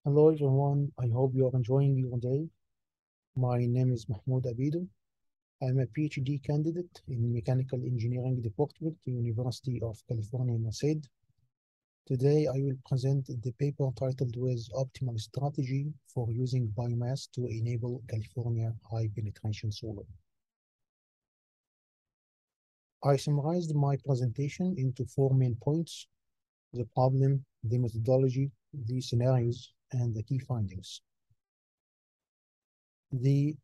Hello everyone, I hope you are enjoying your day. My name is Mahmoud Abidu. I'm a PhD candidate in Mechanical Engineering Department, University of California, Merced. Today I will present the paper titled with Optimal Strategy for Using Biomass to Enable California High Penetration Solar. I summarized my presentation into four main points: the problem, the methodology, the scenarios, and the key findings. The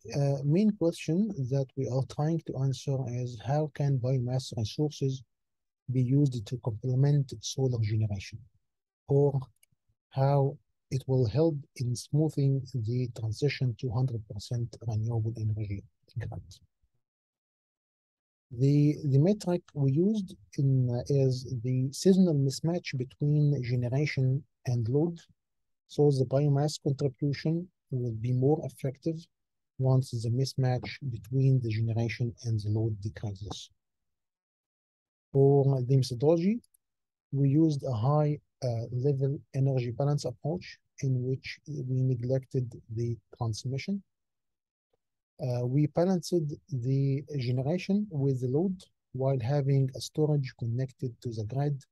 main question that we are trying to answer is how can biomass resources be used to complement solar generation, or how it will help in smoothing the transition to 100% renewable energy grid. The metric we used is the seasonal mismatch between generation and load, so the biomass contribution will be more effective once the mismatch between the generation and the load decreases. For the methodology, we used a high level energy balance approach in which we neglected the transmission. We balanced the generation with the load while having a storage connected to the grid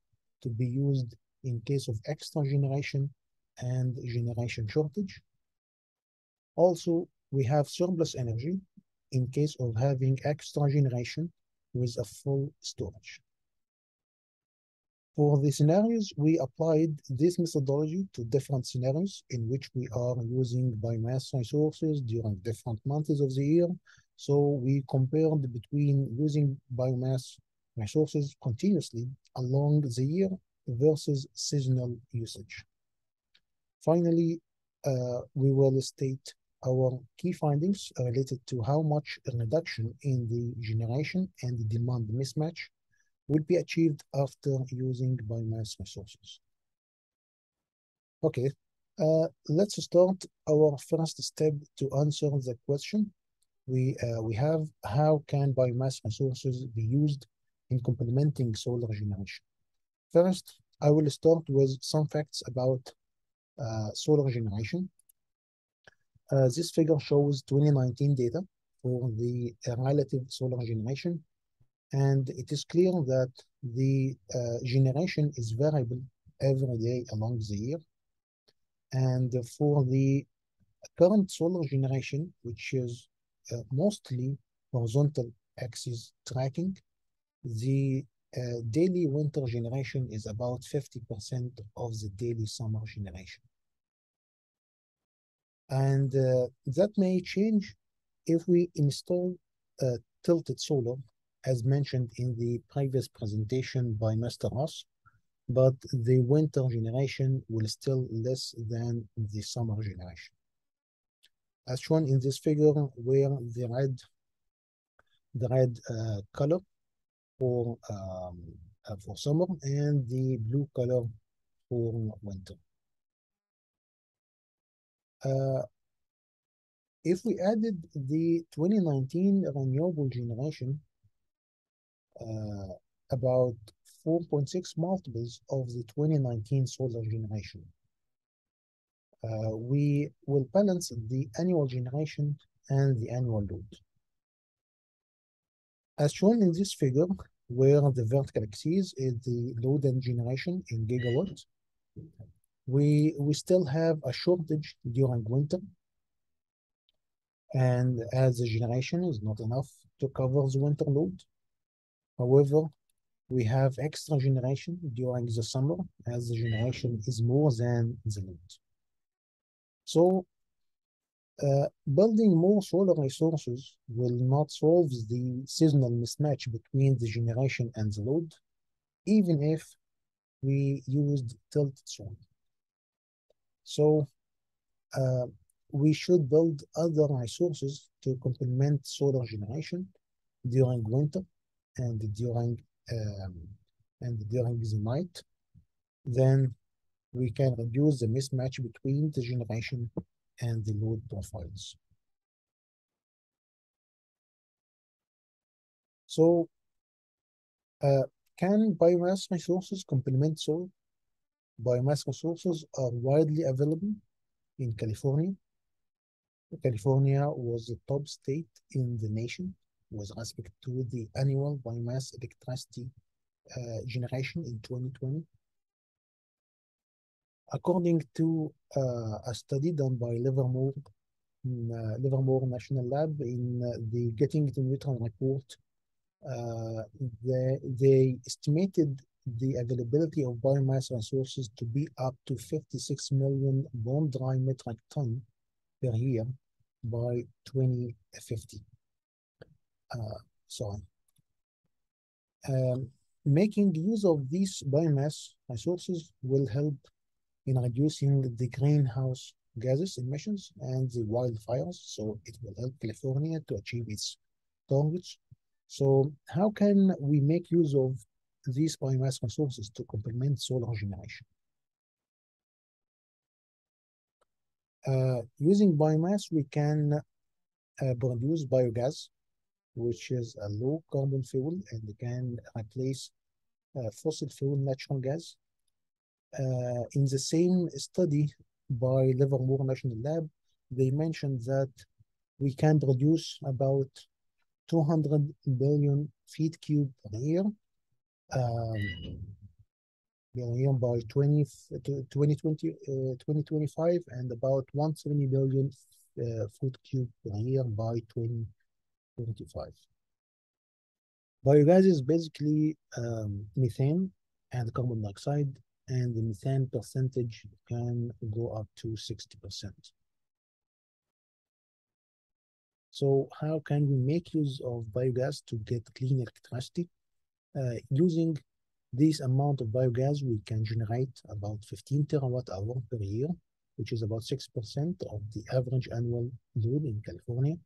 to be used in case of extra generation and generation shortage. Also, we have surplus energy in case of having extra generation with a full storage. For the scenarios, we applied this methodology to different scenarios in which we are using biomass resources during different months of the year. So we compared between using biomass resources continuously along the year versus seasonal usage. Finally, we will state our key findings related to how much a reduction in the generation and the demand mismatch will be achieved after using biomass resources. Okay, let's start our first step to answer the question. We have how can biomass resources be used in complementing solar generation. First, I will start with some facts about solar generation. This figure shows 2019 data for the relative solar generation, and it is clear that the generation is variable every day along the year. And for the current solar generation, which is mostly horizontal axis tracking, the daily winter generation is about 50% of the daily summer generation. And that may change if we install tilted solar, as mentioned in the previous presentation by Mr. Ross, but the winter generation will still less than the summer generation. As shown in this figure, where the red color for summer and the blue color for winter. If we added the 2019 renewable generation, about 4.6 multiples of the 2019 solar generation, we will balance the annual generation and the annual load. As shown in this figure, where the vertical axis is the load and generation in gigawatts, we still have a shortage during winter, and as the generation is not enough to cover the winter load. However, we have extra generation during the summer as the generation is more than the load. So building more solar resources will not solve the seasonal mismatch between the generation and the load, even if we used tilted solar. So we should build other resources to complement solar generation during winter and during the night. Then we can reduce the mismatch between the generation and the load profiles. So can biomass resources complement solar? Biomass resources are widely available in California. California was the top state in the nation with respect to the annual biomass electricity generation in 2020. According to a study done by Livermore National Lab in the Getting to Neutron report, they estimated the availability of biomass resources to be up to 56 million bone-dry metric ton per year by 2050. Sorry. Making use of these biomass resources will help in reducing the greenhouse gases emissions and the wildfires, so it will help California to achieve its targets. So how can we make use of these biomass resources to complement solar generation? Using biomass, we can produce biogas, which is a low carbon fuel and can replace fossil fuel natural gas. In the same study by Livermore National Lab, they mentioned that we can produce about 200 billion feet cube per year by 2025 and about 170 billion foot cube per year by 2025. Biogas is basically methane and carbon dioxide, and the methane percentage can go up to 60%. So how can we make use of biogas to get clean electricity? Using this amount of biogas, we can generate about 15 terawatt hour per year, which is about 6% of the average annual load in California,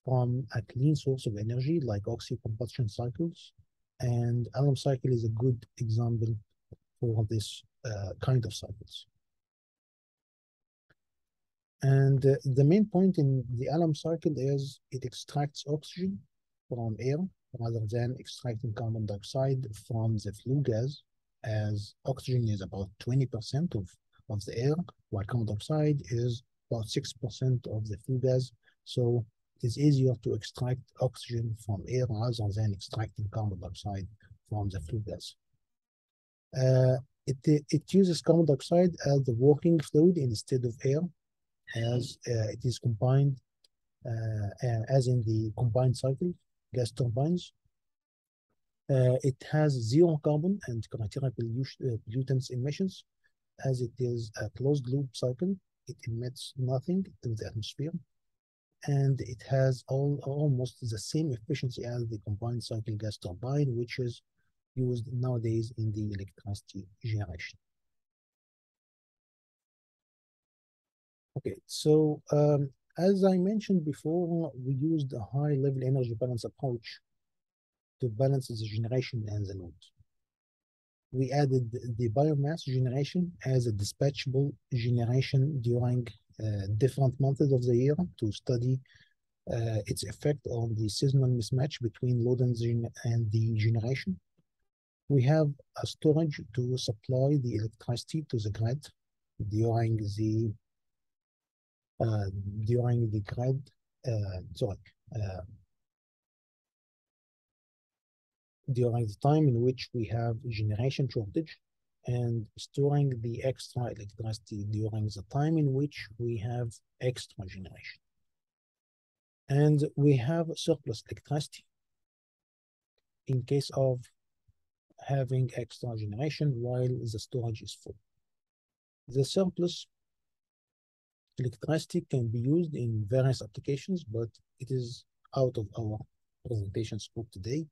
from a clean source of energy like oxy-combustion cycles. And alum cycle is a good example for this kind of cycles. And the main point in the alum cycle is it extracts oxygen from air rather than extracting carbon dioxide from the flue gas, as oxygen is about 20% of the air, while carbon dioxide is about 6% of the flue gas. So it is easier to extract oxygen from air rather than extracting carbon dioxide from the flue gas. It uses carbon dioxide as the working fluid instead of air, as it is combined, as in the combined cycle gas turbines. It has zero carbon and criteria pollutants emissions, as it is a closed loop cycle. It emits nothing to the atmosphere, and it has almost the same efficiency as the combined cycle gas turbine, which is used nowadays in the electricity generation. Okay, so as I mentioned before, we used a high-level energy balance approach to balance the generation and the load. We added the biomass generation as a dispatchable generation during different months of the year to study its effect on the seasonal mismatch between load and the generation. We have a storage to supply the electricity to the grid during the during the time in which we have generation shortage, and storing the extra electricity during the time in which we have extra generation. And we have surplus electricity in case of having extra generation while the storage is full. The surplus electricity can be used in various applications, but it is out of our presentation scope today.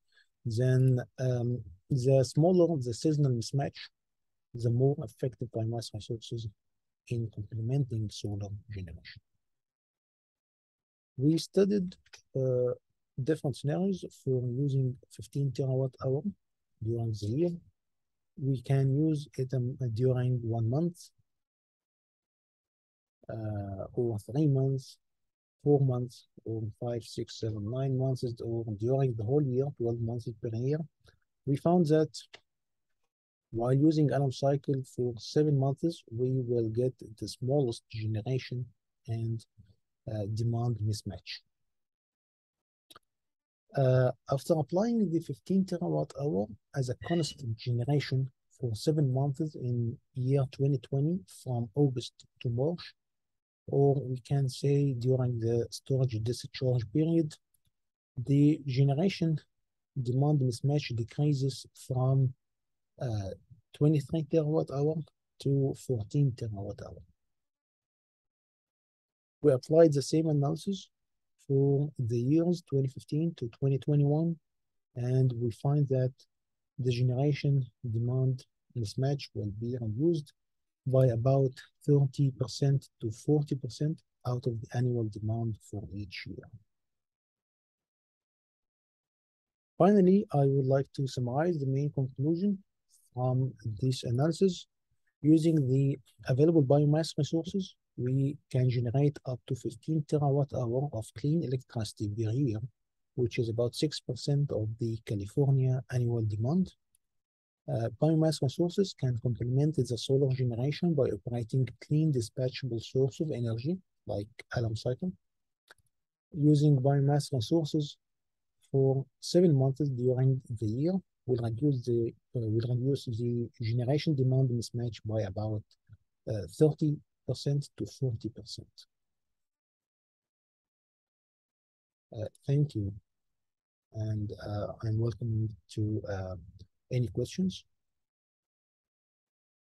Then the smaller the seasonal mismatch, the more effective biomass resources in complementing solar generation. We studied different scenarios for using 15 terawatt hour during the year. We can use it during 1 month, or 3 months, 4 months, or 5, 6, 7, 9 months, or during the whole year, 12 months per year. We found that While using alarm cycle for 7 months, we will get the smallest generation and demand mismatch. After applying the 15 terawatt hour as a constant generation for 7 months in year 2020 from August to March, or we can say during the storage discharge period, the generation demand mismatch decreases from 23 terawatt hour to 14 terawatt hour. We applied the same analysis for the years 2015 to 2021, and we find that the generation demand mismatch will be reduced by about 30% to 40% out of the annual demand for each year. Finally, I would like to summarize the main conclusion from this analysis. Using the available biomass resources, we can generate up to 15 terawatt hour of clean electricity per year, which is about 6% of the California annual demand. Biomass resources can complement the solar generation by operating clean dispatchable source of energy, like alarm cycle. Using biomass resources for 7 months during the year will reduce the generation demand mismatch by about 30% to 40%. Thank you, and I'm welcome to any questions.